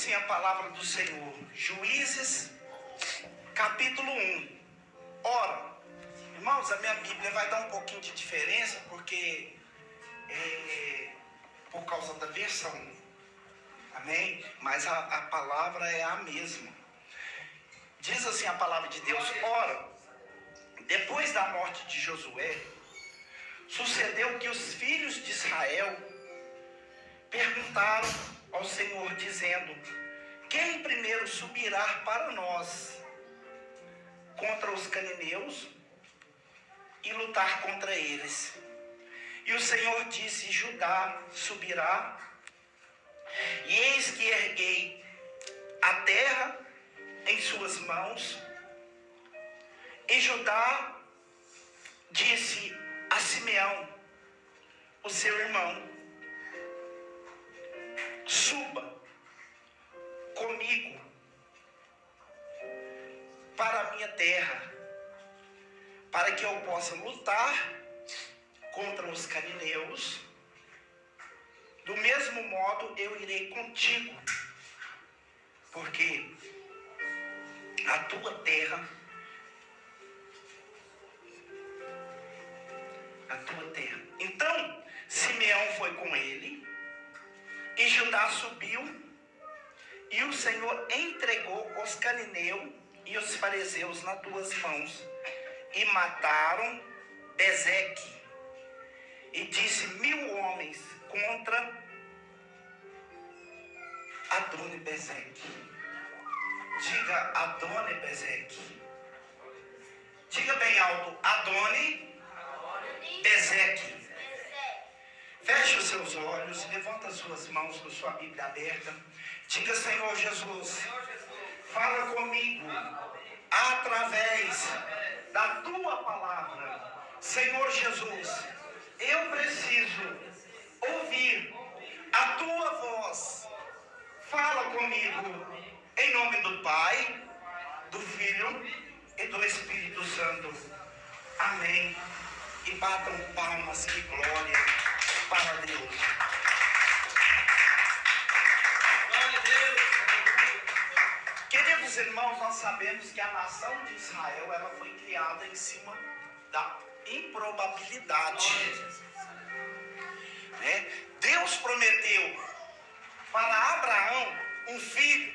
assim a palavra do Senhor, Juízes, capítulo 1. Ora, irmãos, a minha Bíblia vai dar um pouquinho de diferença, porque por causa da versão, amém? Mas a palavra é a mesma. Diz assim a palavra de Deus: ora, depois da morte de Josué, sucedeu que os filhos de Israel perguntaram ao Senhor, dizendo: quem primeiro subirá para nós contra os cananeus e lutar contra eles? E o Senhor disse: Judá subirá, e eis que erguei a terra em suas mãos. E Judá disse a Simeão, o seu irmão: suba comigo para a minha terra, para que eu possa lutar contra os cananeus. Do mesmo modo eu irei contigo, porque a tua terra, Então Simeão foi com ele, e Judá subiu, e o Senhor entregou os cananeus e os fariseus nas tuas mãos, e mataram Bezeque, e disse 1000 homens contra Adoni-Bezeque. Diga Adoni-Bezeque. Diga bem alto: Adoni-Bezeque. Feche os seus olhos, levanta as suas mãos com sua Bíblia aberta. Diga: Senhor Jesus, fala comigo através da tua palavra. Senhor Jesus, eu preciso ouvir a tua voz. Fala comigo em nome do Pai, do Filho e do Espírito Santo. Amém. E batam palmas e glória para Deus. Queridos irmãos, nós sabemos que a nação de Israel, ela foi criada em cima da improbabilidade, né? Deus prometeu para Abraão um filho,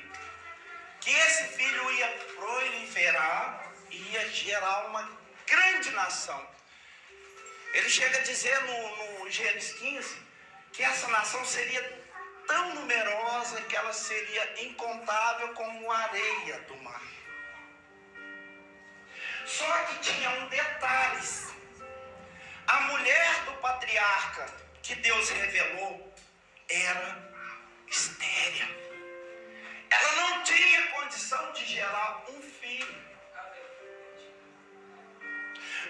que esse filho ia proliferar e ia gerar uma grande nação. Ele chega a dizer no Gênesis 15 que essa nação seria tão numerosa que ela seria incontável como a areia do mar. Só que tinha um detalhe: a mulher do patriarca que Deus revelou era estéril. Ela não tinha condição de gerar um filho.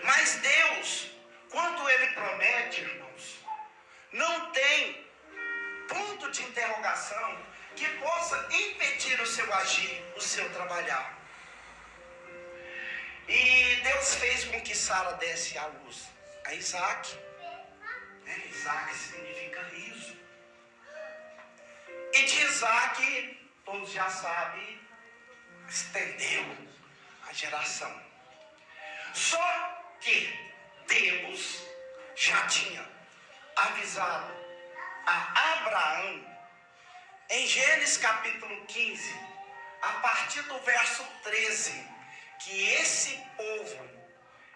Mas Deus, quando Ele promete, irmãos, não tem ponto de interrogação que possa impedir o seu agir, o seu trabalhar. E Deus fez com que Sara desse à luz a Isaac. Isaac significa riso. E de Isaac, todos já sabem, estendeu a geração. Só que Deus já tinha avisado a Abraão, em Gênesis capítulo 15, a partir do verso 13, que esse povo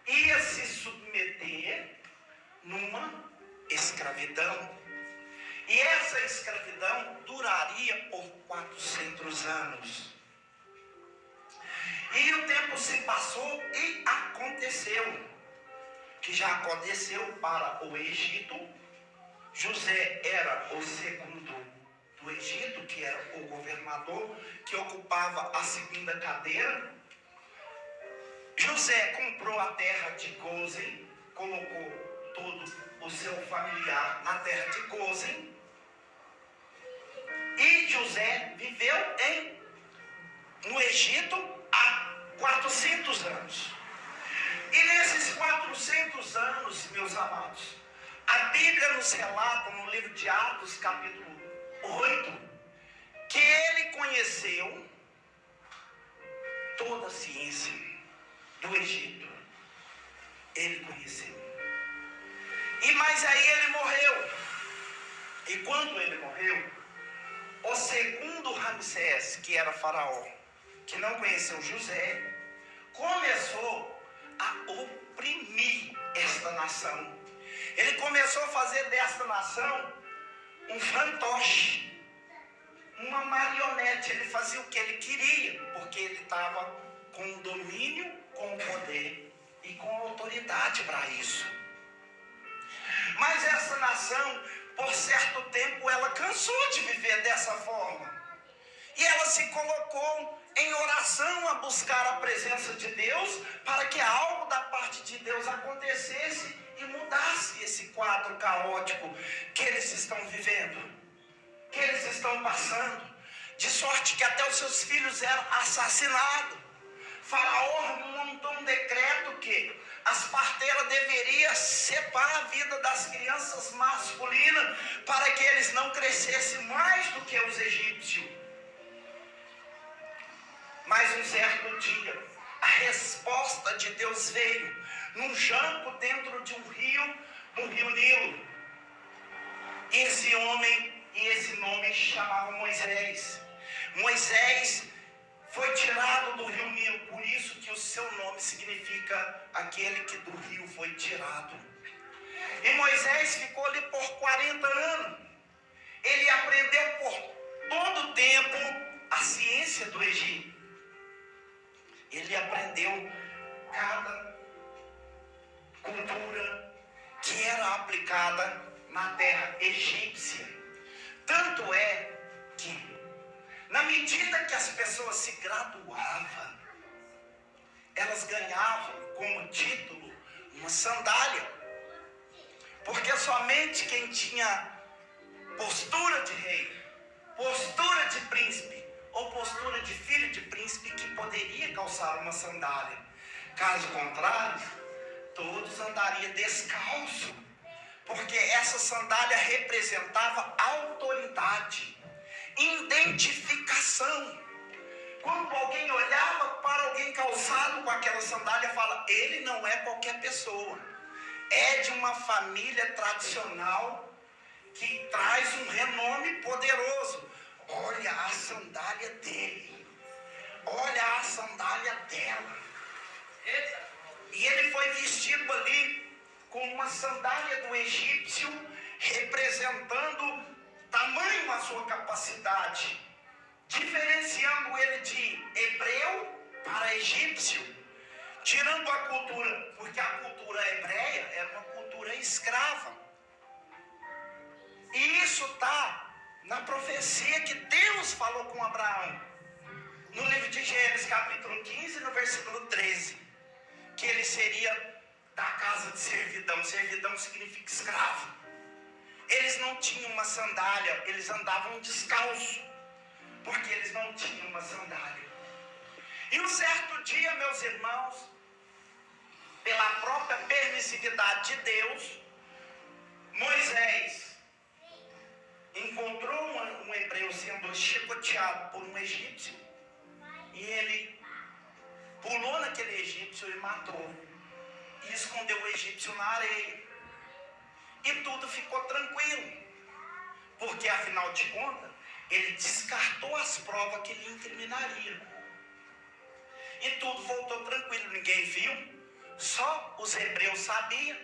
ia se submeter numa escravidão. E essa escravidão duraria por 400 anos. E o tempo se passou e aconteceu, que já aconteceu para o Egito. José era o segundo do Egito, que era o governador, que ocupava a segunda cadeira. José comprou a terra de Gósen, colocou todo o seu familiar na terra de Gósen. E José viveu no Egito há 400 anos. E nesses 400 anos, meus amados, a Bíblia nos relata no livro de Atos, capítulo 8, que ele conheceu toda a ciência do Egito. Ele conheceu. Mas aí ele morreu. E quando ele morreu, o segundo Ramsés, que era faraó, que não conheceu José, começou a oprimir esta nação. Ele começou a fazer desta nação um fantoche, uma marionete. Ele fazia o que ele queria, porque ele estava com o domínio, com o poder e com a autoridade para isso. Mas essa nação, por certo tempo, ela cansou de viver dessa forma. E ela se colocou em oração a buscar a presença de Deus, para que algo da parte de Deus acontecesse e mudasse esse quadro caótico que eles estão vivendo, que eles estão passando, de sorte que até os seus filhos eram assassinados. Faraó montou um decreto que as parteiras deveriam separar a vida das crianças masculinas para que eles não crescessem mais do que os egípcios. Mas um certo dia, a resposta de Deus veio num jango dentro de um rio Nilo. E esse homem e esse nome chamava Moisés. Moisés foi tirado do rio Nilo, por isso que o seu nome significa aquele que do rio foi tirado. E Moisés ficou ali por 40 anos. Ele aprendeu por todo o tempo a ciência do Egito. Ele aprendeu cada cultura que era aplicada na terra egípcia. Tanto é que, na medida que as pessoas se graduavam, elas ganhavam como título uma sandália. Porque somente quem tinha postura de rei, postura de príncipe ou postura de filho de príncipe que poderia calçar uma sandália. Caso contrário, todos andariam descalço, porque essa sandália representava autoridade, identificação. Quando alguém olhava para alguém calçado com aquela sandália, fala, ele não é qualquer pessoa, é de uma família tradicional que traz um renome poderoso. Olha a sandália dele, olha a sandália dela. E ele foi vestido ali com uma sandália do egípcio, representando tamanho a sua capacidade, diferenciando ele de hebreu para egípcio, tirando a cultura, porque a cultura hebreia era uma cultura escrava. E isso está na profecia que Deus falou com Abraão, no livro de Gênesis, capítulo 15, no versículo 13, que ele seria da casa de servidão. Servidão significa escravo. Eles não tinham uma sandália, eles andavam descalço, porque eles não tinham uma sandália. E um certo dia, meus irmãos, pela própria permissividade de Deus, Moisés encontrou um hebreu sendo chicoteado por um egípcio, e ele pulou naquele egípcio e matou, e escondeu o egípcio na areia, e tudo ficou tranquilo, porque afinal de contas ele descartou as provas que lhe incriminariam, e tudo voltou tranquilo. Ninguém viu, só os hebreus sabiam.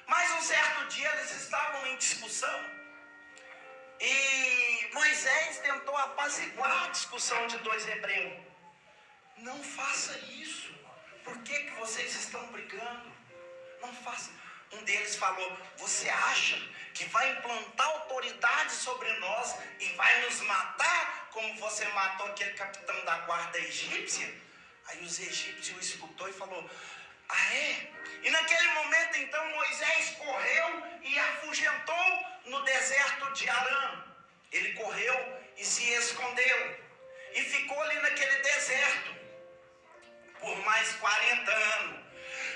Mas um certo dia eles estavam em discussão, e Moisés tentou apaziguar a discussão de dois hebreus. Não faça isso. Por que vocês estão brigando? Não faça. Um deles falou, você acha que vai implantar autoridade sobre nós e vai nos matar como você matou aquele capitão da guarda egípcia? Aí os egípcios escutou e falou, ah é? E naquele momento então Moisés correu e afugentou no deserto de Arã. Ele correu e se escondeu e ficou ali naquele deserto por mais 40 anos.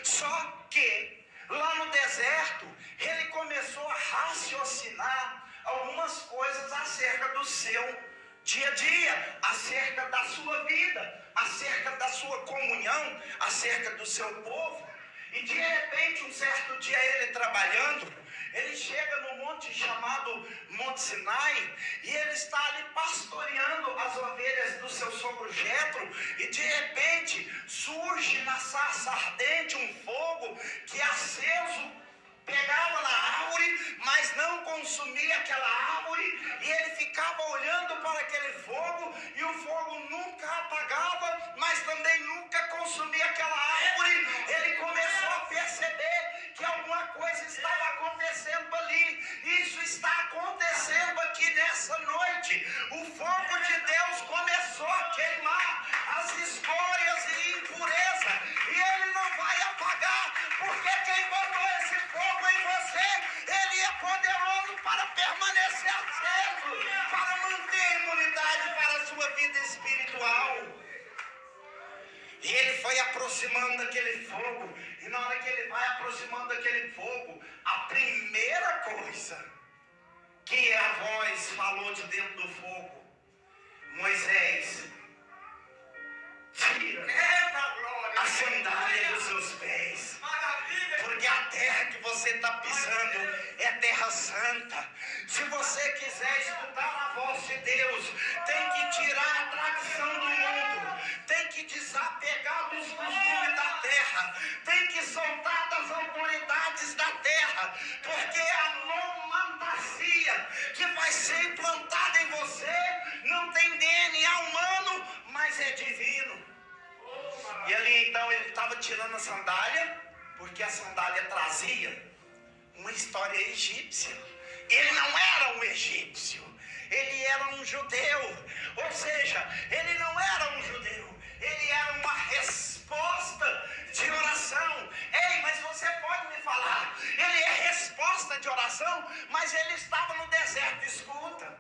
Só que lá no deserto ele começou a raciocinar algumas coisas acerca do seu dia a dia, acerca da sua vida, acerca da sua comunhão, acerca do seu povo. E de repente, um certo dia, ele trabalhando, ele chega no monte chamado Monte Sinai, e ele está ali pastoreando as ovelhas do seu sogro Jetro, e de repente surge na sarça ardente um fogo que aceso pegava na árvore, mas não consumia aquela árvore, e ele ficava olhando para aquele fogo, e o fogo nunca apagava, mas também nunca consumia aquela árvore. Ele começou a perceber que alguma coisa estava acontecendo ali. Isso está acontecendo aqui nessa noite. O fogo de Deus começou a queimar as escórias e impureza, e ele não vai apagar, porque quem botou esse fogo em você, ele é poderoso para permanecer aceso, para manter imunidade para a sua vida espiritual. E ele foi aproximando daquele fogo, e na hora que ele vai aproximando daquele fogo, a primeira coisa que a voz falou de dentro do fogo: Moisés, tira a sandália dos seus pés, porque a terra que você está pisando é terra santa. Se você quiser escutar a voz de Deus, tem que tirar a tradição do mundo, tem que desapegar dos costumes da terra, tem que soltar das autoridades da terra, porque a nomantacia que vai ser implantada em você não tem DNA humano, mas é divino. E ali então ele estava tirando a sandália, porque a sandália trazia uma história egípcia. Ele não era um egípcio, ele era um judeu. Ou seja, ele não era um judeu, ele era uma resposta de oração. Ei, mas você pode me falar, ele é resposta de oração, mas ele estava no deserto. Escuta,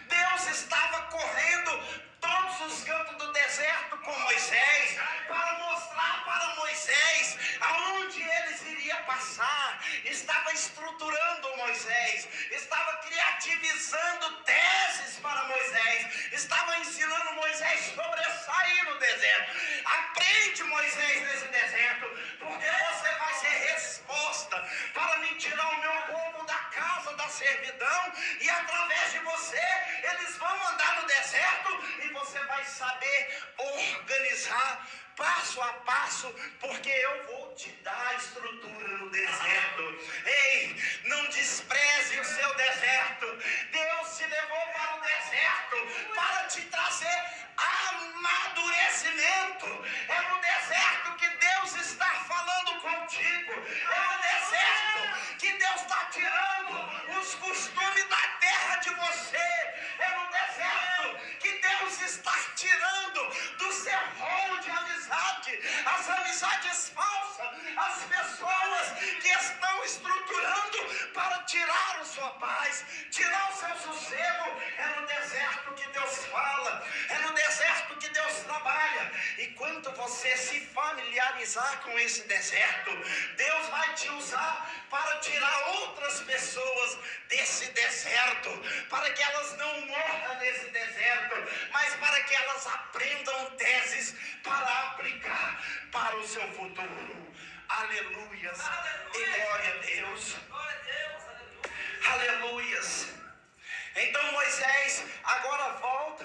Deus estava correndo todos os cantos do deserto com Moisés, para mostrar para Moisés aonde eles iriam passar. Estava estruturando Moisés, estava criativizando teses para Moisés, estava ensinando Moisés a sobressair no deserto. Aprende, Moisés, nesse deserto, porque você vai ser resposta para me tirar o meu povo da casa da servidão, e através de você eles vão andar no deserto, e você vai saber organizar passo a passo, porque eu vou te dar estrutura no deserto. Ei, não despreze o seu deserto. Deus te levou para o deserto para te trazer amadurecimento. É no deserto que Deus está falando contigo. É no deserto que Deus está tirando os costumes da terra de você. É no deserto que Deus está tirando do seu rol de amizade as amizades falsas, as pessoas que estão estruturando para tirar a sua paz, tirar o seu sossego. É no deserto que Deus fala, é no deserto que Deus trabalha. E quando você se familiarizar com esse deserto, Deus vai te usar para tirar outras pessoas desse deserto, para que elas não morram nesse deserto, mas para que elas aprendam teses para aplicar para o seu futuro. Aleluias. E glória a Deus. Aleluias. Então Moisés agora volta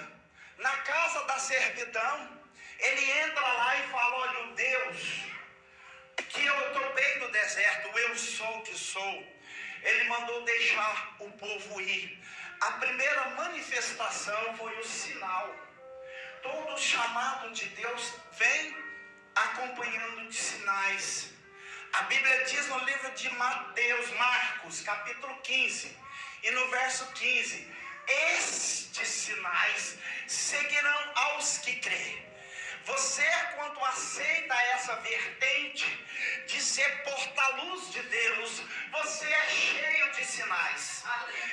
na casa da servidão. Ele entra lá e fala: olha, o Deus que eu topei do deserto, eu sou o que sou, ele mandou deixar o povo ir. A primeira manifestação foi o sinal. Todo chamado de Deus vem acompanhando de sinais. A Bíblia diz no livro de Marcos, capítulo 15, e no verso 15: estes sinais seguirão aos que creem. Você, quando aceita essa vertente de ser porta-luz de Deus, você é cheio de sinais.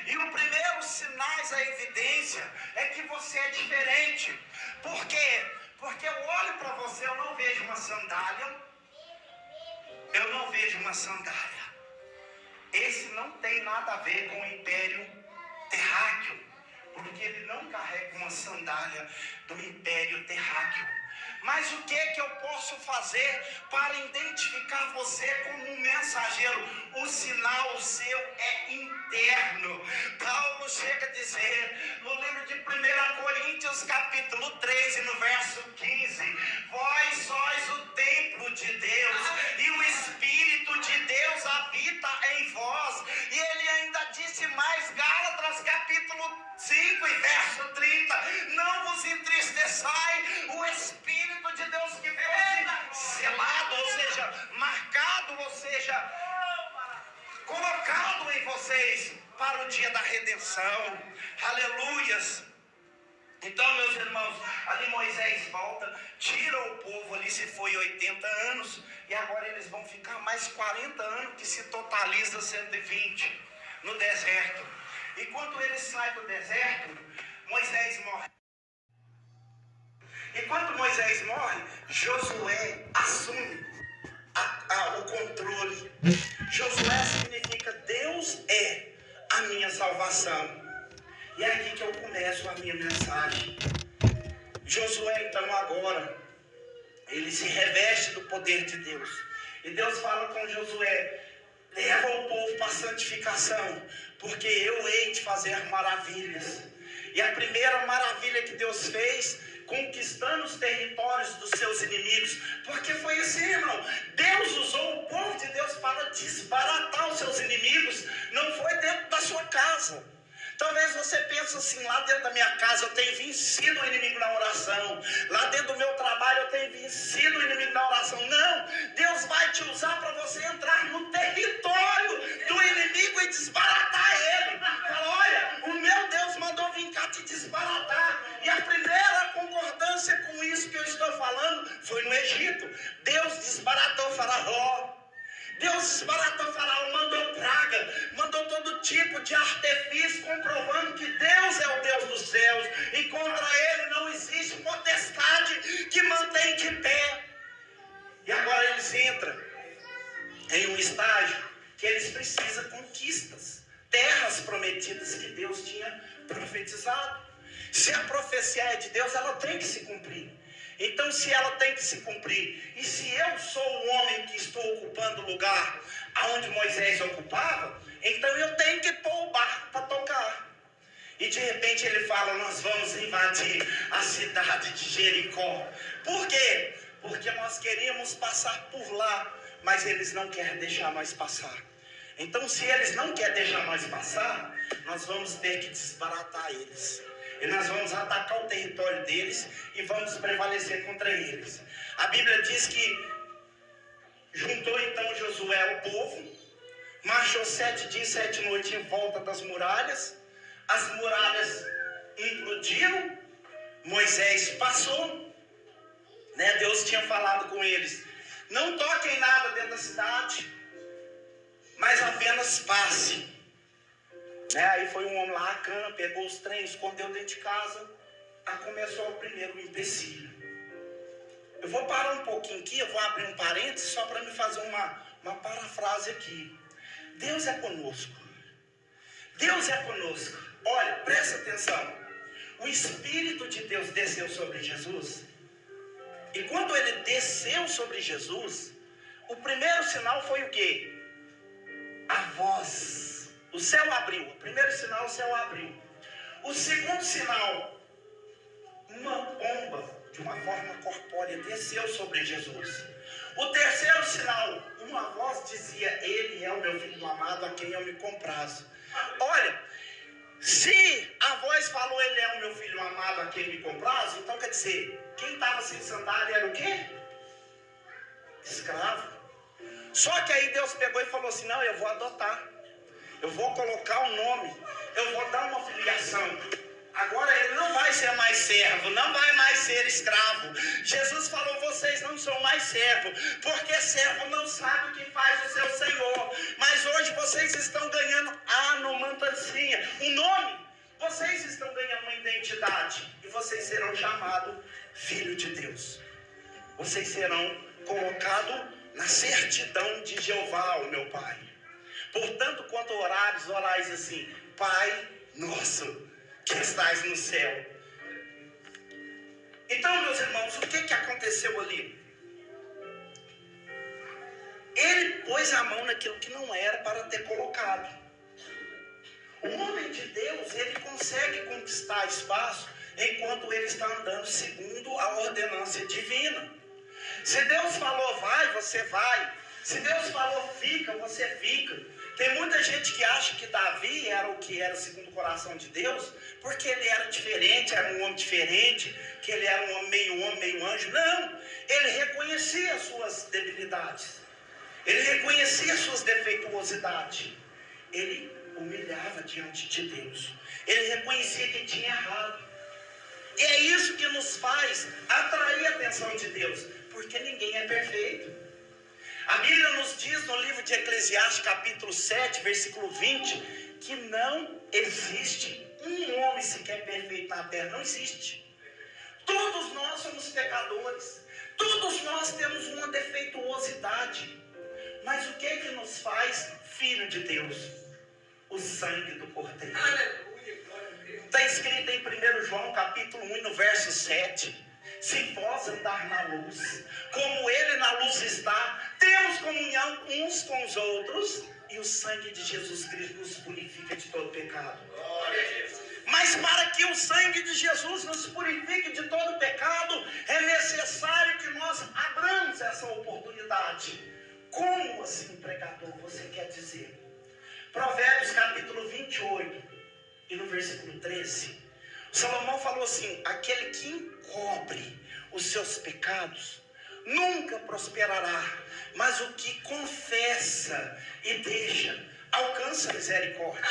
E o primeiro sinais, a evidência, é que você é diferente. Por quê? Porque eu olho para você, eu não vejo uma sandália. Eu não vejo uma sandália. Esse não tem nada a ver com o império terráqueo, porque ele não carrega uma sandália. sandália do império terráqueo. Mas o que eu posso fazer para identificar você como um mensageiro? O sinal seu é interno. Paulo chega a dizer no livro de 1 Coríntios capítulo 13, no verso 15: vós sois o templo de Deus e o Espírito de Deus habita em vós. E ele ainda disse mais, Gálatas capítulo 5 e verso 30: não vos entristeçai, o Espírito de Deus que veio selado, ou seja, marcado, ou seja, colocado em vocês para o dia da redenção. Aleluias. Então, meus irmãos, ali Moisés volta, tira o povo ali, se foi 80 anos, e agora eles vão ficar mais 40 anos, que se totaliza 120 no deserto. E quando eles saem do deserto, Moisés morre. E quando Moisés morre, Josué assume o controle. Josué significa Deus é a minha salvação. E é aqui que eu começo a minha mensagem. Josué, então, agora, ele se reveste do poder de Deus. E Deus fala com Josué: leva o povo para a santificação, porque eu hei de fazer maravilhas. E a primeira maravilha que Deus fez, conquistando os territórios dos seus inimigos. Porque foi assim, irmão. Deus usou o povo de Deus para desbaratar os seus inimigos. Não foi dentro da sua casa. Talvez você pense assim: lá dentro da minha casa eu tenho vencido o inimigo na oração. Lá dentro do meu trabalho eu tenho vencido o inimigo na oração. Não, Deus vai te usar para você entrar no território do inimigo e desbaratar ele. Fala: olha, o meu Deus mandou vir cá te desbaratar. E a primeira concordância com isso que eu estou falando foi no Egito. Deus desbaratou Faraó. Deus desbaratou Faraó, mandou praga, mandou todo tipo de artifício, comprovando que Deus é o Deus dos céus e contra ele não existe potestade que mantém de pé. E agora eles entram em um estágio que eles precisam de conquistas, terras prometidas que Deus tinha profetizado. Se a profecia é de Deus, ela tem que se cumprir. Então, se ela tem que se cumprir, e se eu sou o homem que estou ocupando o lugar onde Moisés ocupava, então eu tenho que pôr o barco para tocar. E de repente ele fala: nós vamos invadir a cidade de Jericó. Por quê? Porque nós queríamos passar por lá, mas eles não querem deixar nós passar. Então, se eles não querem deixar nós passar, nós vamos ter que desbaratar eles. E nós vamos atacar o território deles e vamos prevalecer contra eles. A Bíblia diz que juntou então Josué o povo, marchou 7 dias, 7 noites em volta das muralhas. As muralhas implodiram, Moisés passou, Deus tinha falado com eles: não toquem nada dentro da cidade, mas apenas passe. Aí foi um homem lá, Acã, pegou os trens, escondeu dentro de casa. Aí começou o primeiro empecilho. Eu vou parar um pouquinho aqui, eu vou abrir um parênteses só para me fazer uma parafrase aqui. Deus é conosco. Deus é conosco. Olha, presta atenção. O Espírito de Deus desceu sobre Jesus. E quando ele desceu sobre Jesus, o primeiro sinal foi o quê? A voz. O céu abriu. O primeiro sinal, o céu abriu. O segundo sinal, uma pomba de uma forma corpórea desceu sobre Jesus. O terceiro sinal, uma voz dizia: ele é o meu filho amado, a quem eu me comprazo. Olha, se a voz falou: ele é o meu filho amado, a quem me comprazo, então quer dizer, quem estava sem sandália era o quê? Escravo. Só que aí Deus pegou e falou assim: não, eu vou adotar. Eu vou colocar um nome, eu vou dar uma filiação. Agora ele não vai ser mais servo, não vai mais ser escravo. Jesus falou: vocês não são mais servo, porque servo não sabe o que faz o seu Senhor. Mas hoje vocês estão ganhando anomantancia, um nome. Vocês estão ganhando uma identidade e vocês serão chamados filho de Deus. Vocês serão colocados na certidão de Jeová, o meu Pai. Portanto, quando orais assim: Pai nosso que estás no céu. Então, meus irmãos, o que aconteceu ali? Ele pôs a mão naquilo que não era para ter colocado. O homem de Deus, ele consegue conquistar espaço enquanto ele está andando segundo a ordenância divina. Se Deus falou vai, você vai. Se Deus falou fica, você fica. Tem muita gente que acha que Davi era o que era segundo o coração de Deus, porque ele era diferente, era um homem diferente, que ele era um homem, meio anjo. Não, ele reconhecia as suas debilidades. Ele reconhecia as suas defeituosidades. Ele humilhava diante de Deus. Ele reconhecia que tinha errado. E é isso que nos faz atrair a atenção de Deus, porque ninguém é perfeito. A Bíblia nos diz no livro de Eclesiastes, capítulo 7, versículo 20, que não existe um homem sequer perfeito na terra. Não existe. Todos nós somos pecadores. Todos nós temos uma defeituosidade. Mas o que é que nos faz filho de Deus? O sangue do Cordeiro. Está escrito em 1 João capítulo 1, no verso 7. Se vós andar na luz, como ele na luz está, temos comunhão uns com os outros, e o sangue de Jesus Cristo nos purifica de todo pecado. Mas para que o sangue de Jesus nos purifique de todo pecado, é necessário que nós abramos essa oportunidade. Como assim, pregador, você quer dizer? Provérbios capítulo 28 e no versículo 13, Salomão falou assim: aquele que encobre os seus pecados nunca prosperará, mas o que confessa e deixa alcança misericórdia.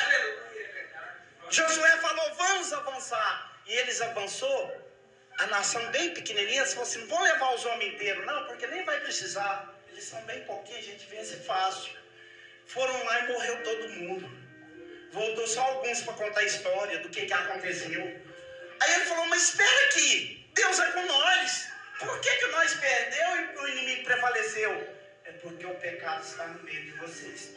Josué falou: vamos avançar, e eles avançou. A nação bem pequenininha, se fosse, não vão levar os homens inteiros não, porque nem vai precisar. Eles são bem pouquinhos, a gente vence fácil. Foram lá e morreu todo mundo. Voltou só alguns para contar a história do que aconteceu. Aí ele falou: mas espera aqui, Deus é com nós. Por que nós perdeu e o inimigo prevaleceu? É porque o pecado está no meio de vocês.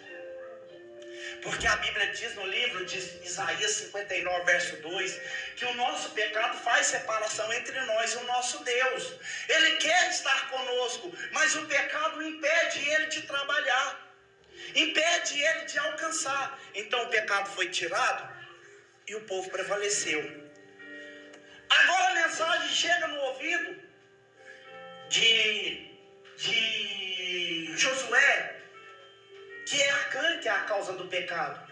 Porque a Bíblia diz no livro de Isaías 59, verso 2, que o nosso pecado faz separação entre nós e o nosso Deus. Ele quer estar conosco, mas o pecado impede ele de trabalhar, impede ele de alcançar. Então o pecado foi tirado e o povo prevaleceu. Agora a mensagem chega no ouvido de Josué, que é Acã, que é a causa do pecado.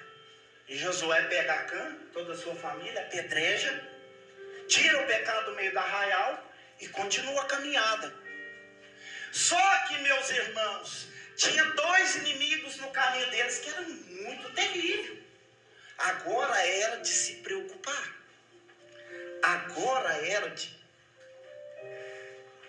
E Josué pega Acã, toda a sua família, apedreja, tira o pecado do meio do arraial e continua a caminhada. Só que, meus irmãos, tinha dois inimigos no caminho deles que eram muito terríveis. Agora era de se preocupar. Agora era de...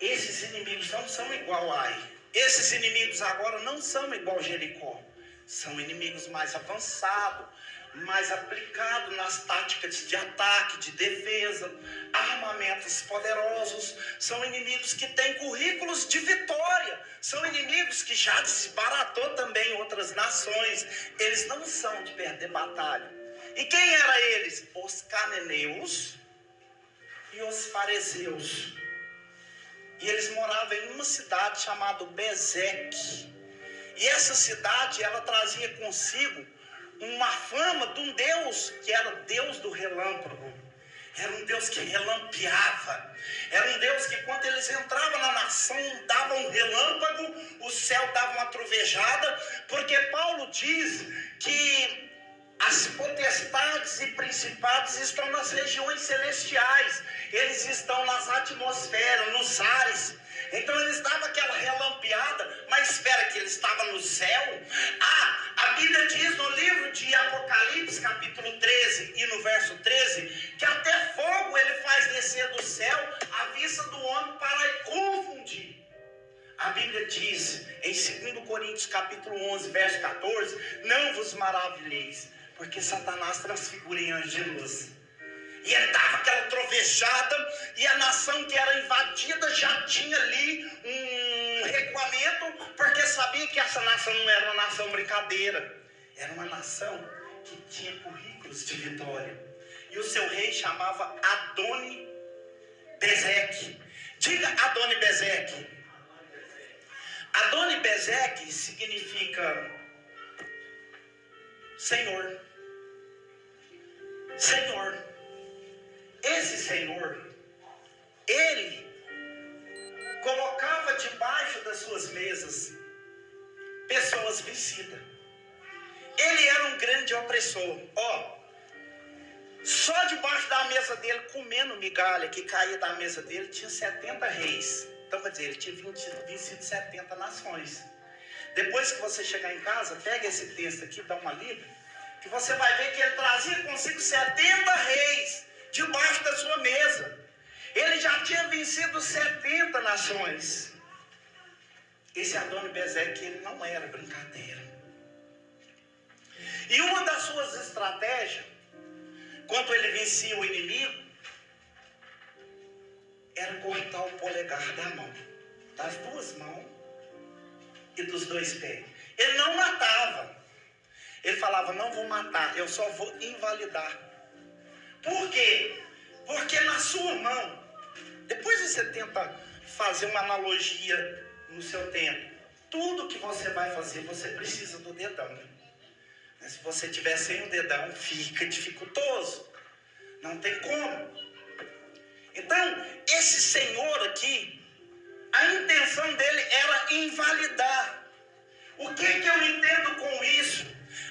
Esses inimigos não são igual a Ai. Esses inimigos agora não são igual a Jericó. São inimigos mais avançados, mais aplicados nas táticas de ataque, de defesa, armamentos poderosos. São inimigos que têm currículos de vitória. São inimigos que já desbaratou também outras nações. Eles não são de perder batalha. E quem eram eles? Os cananeus e os fariseus. E eles moravam em uma cidade chamada Bezeque. E essa cidade, ela trazia consigo uma fama de um Deus que era Deus do relâmpago. Era um Deus que relampeava. Era um Deus que quando eles entravam na nação, dava um relâmpago, o céu dava uma trovejada, porque Paulo diz que as potestades e principados estão nas regiões celestiais. Eles estão nas atmosferas, nos ares. Então eles davam aquela relampeada, mas espera que ele estava no céu. A Bíblia diz no livro de Apocalipse, capítulo 13 e no verso 13, que até fogo ele faz descer do céu à vista do homem para confundir. A Bíblia diz em 2 Coríntios capítulo 11, verso 14, não vos maravilheis, porque Satanás transfigura em anjo de luz. E ele dava aquela trovejada, e a nação que era invadida já tinha ali um recuamento, porque sabia que essa nação não era uma nação brincadeira. Era uma nação que tinha currículos de vitória. E o seu rei chamava Adoni-Bezeque. Diga Adoni-Bezeque. Adoni-Bezeque significa Senhor. Senhor. Esse Senhor, ele colocava debaixo das suas mesas pessoas vencidas. Ele era um grande opressor. Só debaixo da mesa dele, comendo migalha que caía da mesa dele, tinha 70 reis. Então, quer dizer, ele tinha vencido 70 nações. Depois que você chegar em casa, pega esse texto aqui, dá uma lida, que você vai ver que ele trazia consigo 70 reis debaixo da sua mesa. Ele já tinha vencido 70 nações. Esse Adoni-Bezeque, ele não era brincadeira. E uma das suas estratégias, quando ele vencia o inimigo, era cortar o polegar da mão, das duas mãos e dos dois pés. Ele não matava. Ele falava, não vou matar, eu só vou invalidar. Por quê? Porque na sua mão, depois você tenta fazer uma analogia no seu tempo. Tudo que você vai fazer, você precisa do dedão. Mas se você tiver sem o dedão, fica dificultoso. Não tem como. Então, esse Senhor aqui, a intenção dele era invalidar. O que eu entendo com isso?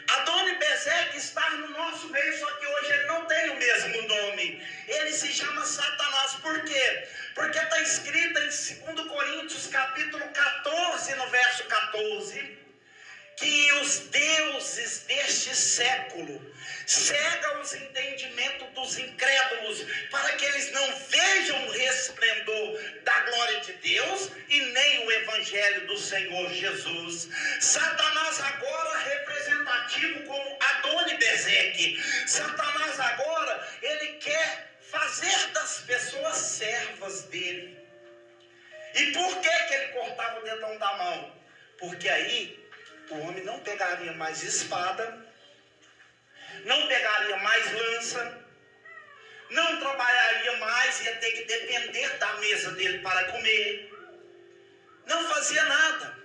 Adoni-Bezeque está no nosso meio, só que hoje ele não tem o mesmo nome. Ele se chama Satanás. Por quê? Porque está escrito em 2 Coríntios capítulo 14, no verso 14, que os deuses deste século cegam os entendimentos dos incrédulos, para que eles não vejam o resplendor da glória de Deus e nem o evangelho do Senhor Jesus. Satanás agora representativo como Adoni-Bezeque. Satanás agora, ele quer fazer das pessoas servas dele. E por que ele cortava o dedão da mão? Porque aí o homem não pegaria mais espada, não pegaria mais lança, não trabalharia mais, ia ter que depender da mesa dele para comer. Não fazia nada.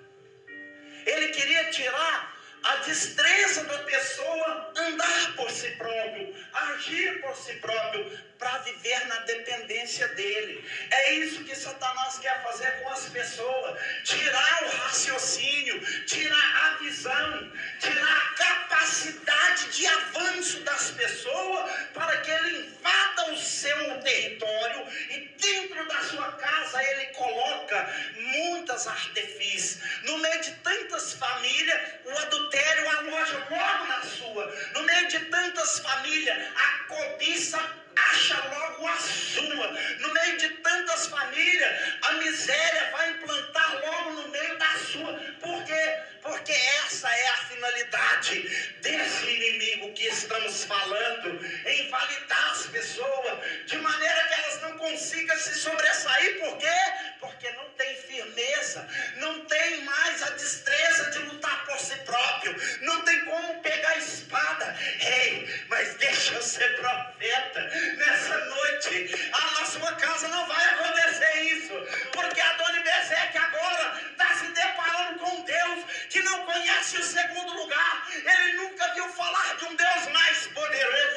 Ele queria tirar a destreza da pessoa andar por si próprio, agir por si próprio, para viver na dependência dele. É isso que Satanás quer fazer com as pessoas: tirar o raciocínio, tirar a visão, tirar a capacidade de avanço das pessoas, para que ele invada o seu território e dentro da sua casa ele coloca muitas artifícios. No meio de tantas famílias, o adultério aloja logo na sua. No meio de tantas famílias, a cobiça acha logo a sua. No meio de tantas famílias, a miséria vai implantar logo no meio da sua. Por quê? Porque essa é a finalidade desse inimigo que estamos falando, em invalidar as pessoas, de maneira que elas não consigam se sobressair. Por quê? Porque não tem firmeza, não tem mais a destreza de lutar por si próprio, não tem como pegar a espada. Ei, mas deixa eu ser profeta nessa noite. Na sua casa não vai acontecer isso, porque Adoni-Bezeque agora está se deparando com Deus que não conhece o segundo lugar. Ele nunca viu falar de um Deus mais poderoso,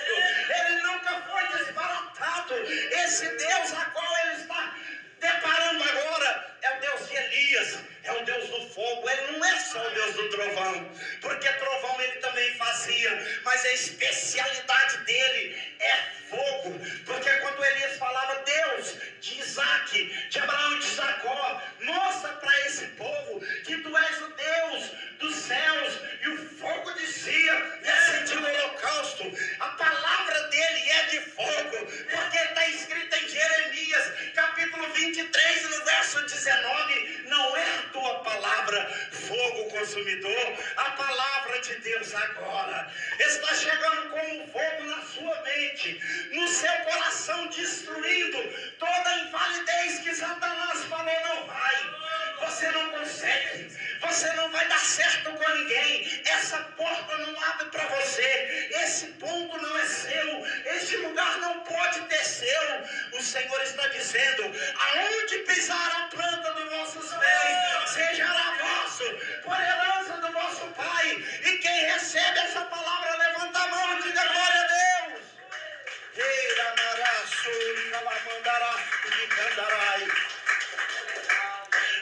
ele nunca foi desbaratado. Esse Deus a qual ele está deparando agora é o Deus de Elias, é o Deus do fogo. Ele não é só o Deus do trovão, porque trovão ele também fazia, mas a especialidade dele é fogo. Porque quando Elias falava, Deus de Isaac, de Abraão e de Jacó, mostra para esse povo que tu és o Deus dos céus, e o fogo descia e acendia o holocausto. A palavra dele é de fogo, porque está escrito em Jeremias capítulo 23, no verso 19, não é a tua palavra fogo consumidor. A palavra de Deus agora está chegando como fogo na sua mente, no seu coração, destruindo toda a invalidez que Satanás falou. Não vai, você não consegue, você não vai dar certo com ninguém, essa porta não abre para você, esse ponto não é seu, esse lugar não pode ter seu. O Senhor está dizendo: aonde pisar a planta dos vossos pés, seja lá vosso, por herança do vosso Pai. E quem recebe essa palavra, levanta a mão e diga glória a Deus.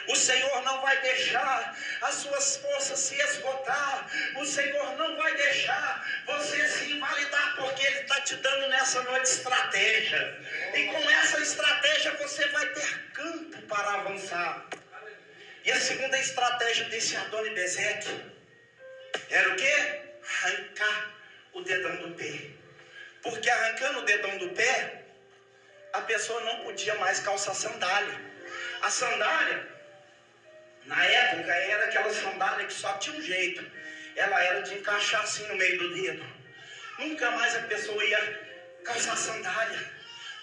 O Senhor não vai deixar as suas forças se esgotar. O Senhor não vai deixar você se invalidar, porque Ele está te dando nessa noite estratégia. E com essa estratégia você vai ter campo para avançar. E a segunda estratégia desse Adoni-Bezeque era o quê? Arrancar o dedão do pé. Porque arrancando o dedão do pé, a pessoa não podia mais calçar sandália. A sandália, na época, era aquela sandália que só tinha um jeito. Ela era de encaixar assim no meio do dedo. Nunca mais a pessoa ia calçar sandália.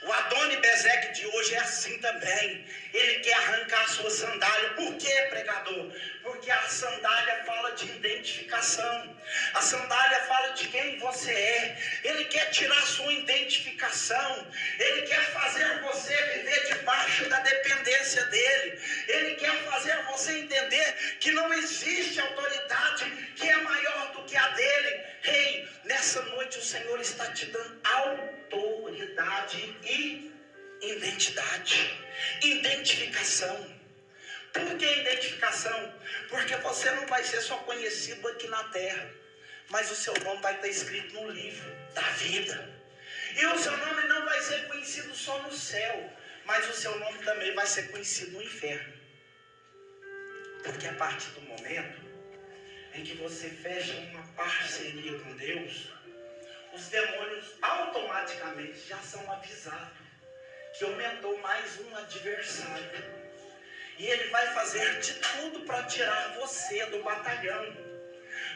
O Adoni-Bezeque de hoje é assim também. Ele quer arrancar a sua sandália. Por quê, pregador? Porque a sandália fala de identificação. A sandália fala de quem você é. Ele quer tirar a sua identificação. Ele quer fazer você viver debaixo da dependência dele. Ele quer fazer você entender que não existe autoridade que é maior do que a dele. Ei, nessa noite o Senhor está te dando autoridade e identidade. Identificação. Por que identificação? Porque você não vai ser só conhecido aqui na terra, mas o seu nome vai estar escrito no livro da vida. E o seu nome não vai ser conhecido só no céu, mas o seu nome também vai ser conhecido no inferno. Porque a partir do momento em que você fecha uma parceria com Deus, os demônios automaticamente já são avisados que aumentou mais um adversário. E ele vai fazer de tudo para tirar você do batalhão.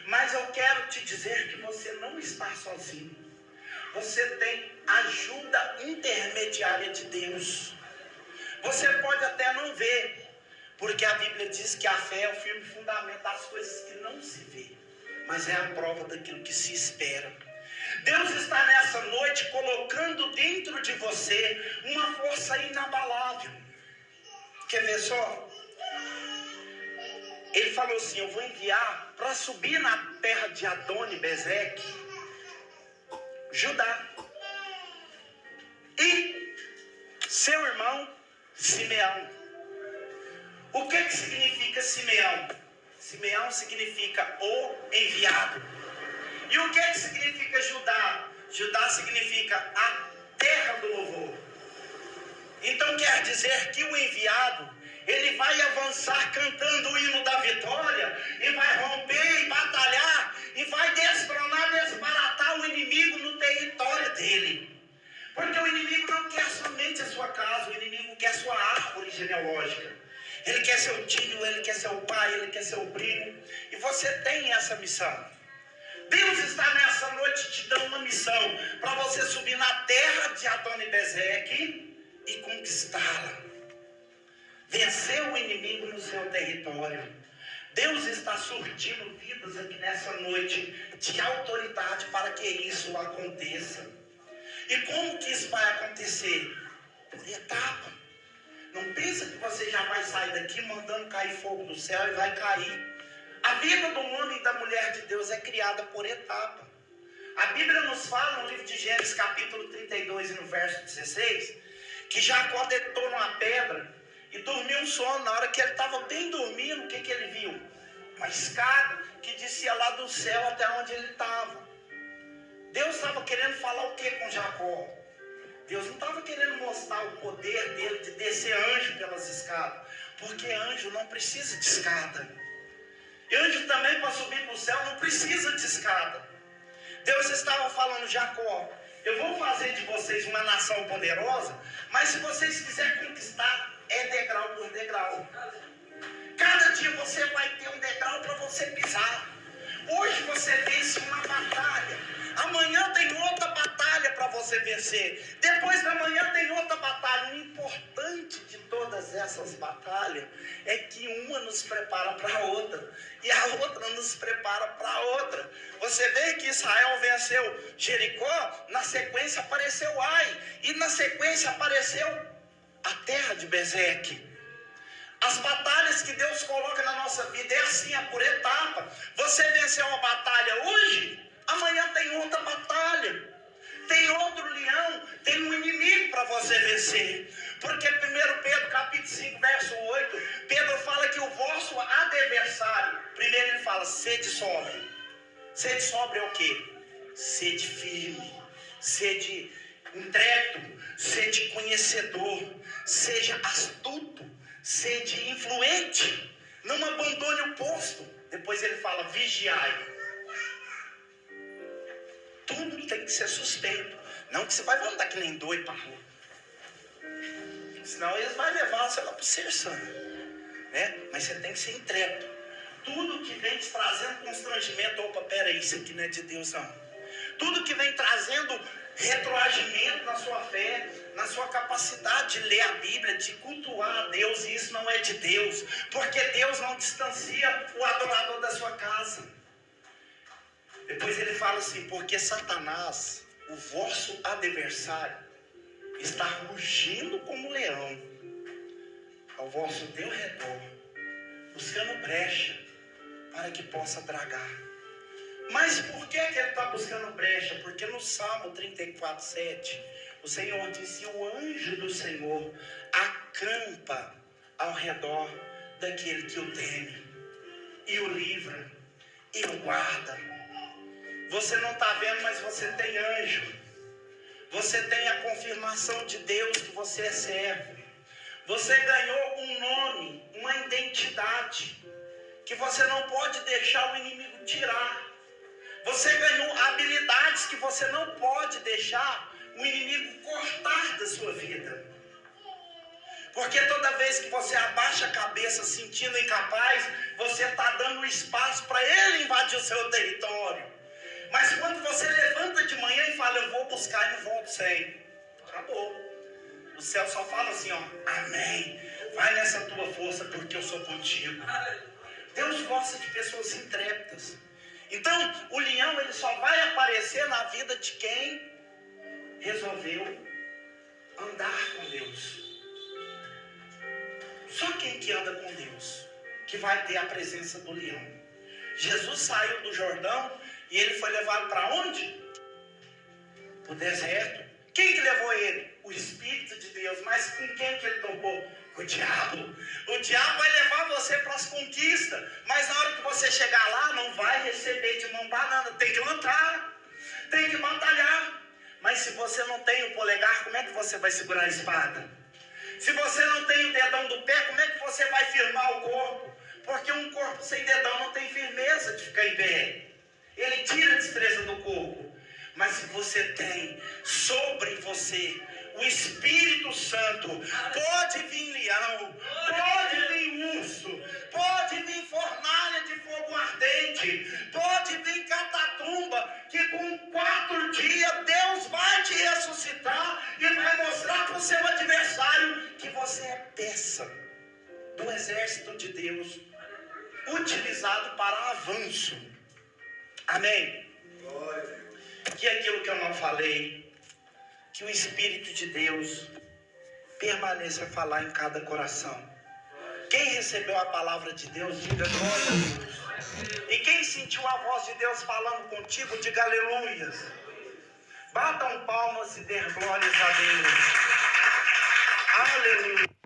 Mas eu quero te dizer que você não está sozinho. Você tem ajuda intermediária de Deus. Você pode até não ver, porque a Bíblia diz que a fé é o firme fundamento das coisas que não se vê, mas é a prova daquilo que se espera. Deus está nessa noite colocando dentro de você uma força inabalável. Quer ver só? Ele falou assim: eu vou enviar para subir na terra de Adoni-Bezeque Judá e seu irmão Simeão. O que significa Simeão? Simeão significa o enviado. E o que significa Judá? Judá significa a terra do louvor. Então quer dizer que o enviado, ele vai avançar cantando o hino da vitória, e vai romper e batalhar, e vai destronar, desbaratar o inimigo no território dele. Porque o inimigo não quer somente a sua casa, o inimigo quer a sua árvore genealógica. Ele quer seu tio, ele quer seu pai, ele quer seu primo. E você tem essa missão. Deus está nessa noite te dando uma missão para você subir na terra de Adoni-Bezeque e conquistá-la. Vencer o inimigo no seu território. Deus está surtindo vidas aqui nessa noite de autoridade para que isso aconteça. E como que isso vai acontecer? Por etapa. Não pensa que você já vai sair daqui mandando cair fogo do céu e vai cair. A vida do homem e da mulher de Deus é criada por etapa. A Bíblia nos fala no livro de Gênesis capítulo 32 e no verso 16, que Jacó deitou numa pedra e dormiu um sono. Na hora que ele estava bem dormindo, o que ele viu? Uma escada que descia lá do céu até onde ele estava. Deus estava querendo falar o que com Jacó? Deus não estava querendo mostrar o poder dele de descer anjo pelas escadas, porque anjo não precisa de escada. E anjo também, para subir para o céu, não precisa de escada. Deus estava falando: Jacó, eu vou fazer de vocês uma nação poderosa, mas se vocês quiserem conquistar, é degrau por degrau. Cada dia você vai ter um degrau para você pisar. Hoje você vence uma batalha, amanhã tem outra batalha para você vencer, depois da manhã tem outra batalha. O importante de todas essas batalhas é que uma nos prepara para a outra, e a outra nos prepara para a outra. Você vê que Israel venceu Jericó, na sequência apareceu Ai, E na sequência apareceu a terra de Bezeque. As batalhas que Deus coloca na nossa vida é assim, é por etapa. Você venceu uma batalha hoje, amanhã tem outra batalha. Tem outro leão, tem um inimigo para você vencer. Porque 1 Pedro capítulo 5, verso 8, Pedro fala que o vosso adversário, primeiro ele fala, sede sóbrio. Sede sóbrio é o quê? Sede firme, sede intrépido, sede conhecedor, seja astuto, sede influente, não abandone o posto. Depois ele fala, vigiai. Tudo tem que ser suspeito. Não que você vai andar que nem doido para rua. Senão eles vão levar você lá para o Serçana, né? Mas você tem que ser intrépido. Tudo que vem te trazendo constrangimento, opa, peraí, isso aqui não é de Deus não. Tudo que vem trazendo retroagimento na sua fé, na sua capacidade de ler a Bíblia, de cultuar a Deus, e isso não é de Deus. Porque Deus não distancia o adorador da sua casa. Depois ele fala assim, porque Satanás, o vosso adversário, está rugindo como leão ao vosso redor, buscando brecha para que possa tragar. Mas por que ele está buscando brecha? Porque no Salmo 34, 7, o Senhor disse, o anjo do Senhor acampa ao redor daquele que o teme, e o livra, e o guarda. Você não está vendo, mas você tem anjo. Você tem a confirmação de Deus que você é servo. Você ganhou um nome, uma identidade, que você não pode deixar o inimigo tirar. Você ganhou habilidades que você não pode deixar o inimigo cortar da sua vida. Porque toda vez que você abaixa a cabeça sentindo incapaz, você está dando espaço para ele invadir o seu território. Mas quando você levanta de manhã e fala, eu vou buscar e não volto sem, acabou. O céu só fala assim, ó, amém. Vai nessa tua força porque eu sou contigo. Deus gosta de pessoas intrépidas. Então, o leão ele só vai aparecer na vida de quem resolveu andar com Deus. Só quem que anda com Deus que vai ter a presença do leão. Jesus saiu do Jordão e ele foi levado para onde? Para o deserto. Quem que levou ele? O Espírito de Deus. Mas com quem que ele topou? O diabo. O diabo vai levar você para as conquistas. Mas na hora que você chegar lá, não vai receber de mão banana. Tem que lutar. Tem que batalhar. Mas se você não tem o polegar, como é que você vai segurar a espada? Se você não tem o dedão do pé, como é que você vai firmar o corpo? Porque um corpo sem dedão não tem firmeza de ficar em pé. Ele tira a destreza do corpo. Mas se você tem sobre você o Espírito Santo, pode vir leão, pode vir urso, pode vir fornalha de fogo ardente, pode vir catatumba, que com 4 dias Deus vai te ressuscitar e vai mostrar para o seu adversário que você é peça do exército de Deus, utilizado para avanço. Amém? Que é aquilo que eu não falei, que o Espírito de Deus permaneça a falar em cada coração. Quem recebeu a palavra de Deus, diga glória a Deus. E quem sentiu a voz de Deus falando contigo, diga aleluias. Batam palmas e dê glórias a Deus. Aleluia.